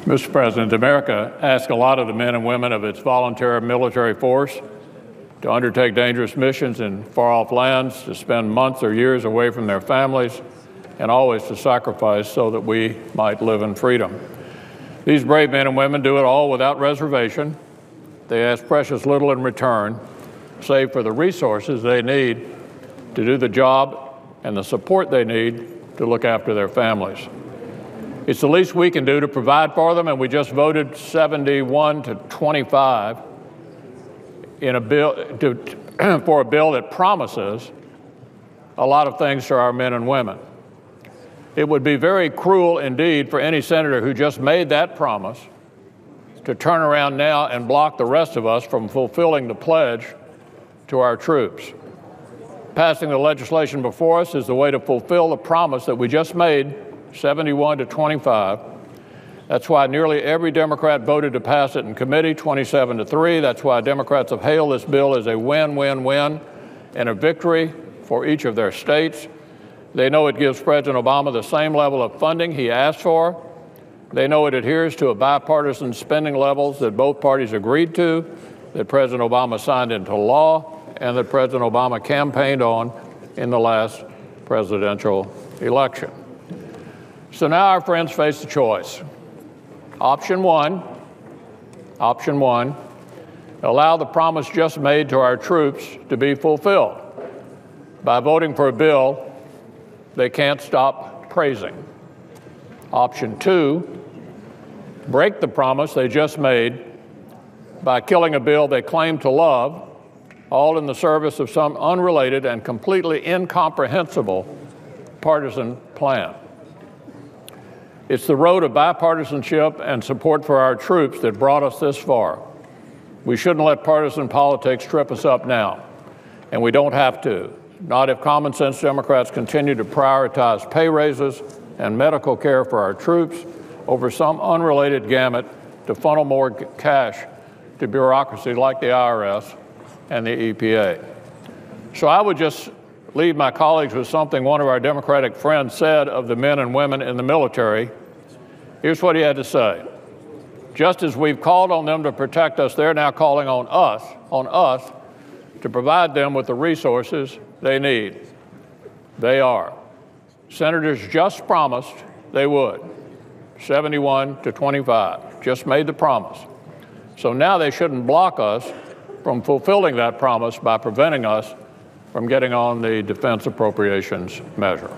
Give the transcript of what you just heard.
Mr. President, America asks a lot of the men and women of its volunteer military force to undertake dangerous missions in far-off lands, to spend months or years away from their families, and always to sacrifice so that we might live in freedom. These brave men and women do it all without reservation. They ask precious little in return, save for the resources they need to do the job and the support they need to look after their families. It's the least we can do to provide for them, and we just voted 71 to 25 in a bill for a bill that promises a lot of things to our men and women. It would be very cruel indeed for any senator who just made that promise to turn around now and block the rest of us from fulfilling the pledge to our troops. Passing the legislation before us is the way to fulfill the promise that we just made, 71 to 25. That's why nearly every Democrat voted to pass it in committee, 27 to 3. That's why Democrats have hailed this bill as a win-win-win and a victory for each of their states. They know it gives President Obama the same level of funding he asked for. They know it adheres to a bipartisan spending levels that both parties agreed to, that President Obama signed into law, and that President Obama campaigned on in the last presidential election. So now our friends face the choice. Option one, allow the promise just made to our troops to be fulfilled by voting for a bill they can't stop praising. Option two, break the promise they just made by killing a bill they claim to love, all in the service of some unrelated and completely incomprehensible partisan plan. It's the road of bipartisanship and support for our troops that brought us this far. We shouldn't let partisan politics trip us up now, and we don't have to. Not if common sense Democrats continue to prioritize pay raises and medical care for our troops over some unrelated gamut to funnel more cash to bureaucracy like the IRS and the EPA. So I would just leave my colleagues with something one of our Democratic friends said of the men and women in the military. Here's what he had to say. Just as we've called on them to protect us, they're now calling on us to provide them with the resources they need. They are. Senators just promised they would. 71 to 25, just made the promise. So now they shouldn't block us from fulfilling that promise by preventing us from getting on the defense appropriations measure.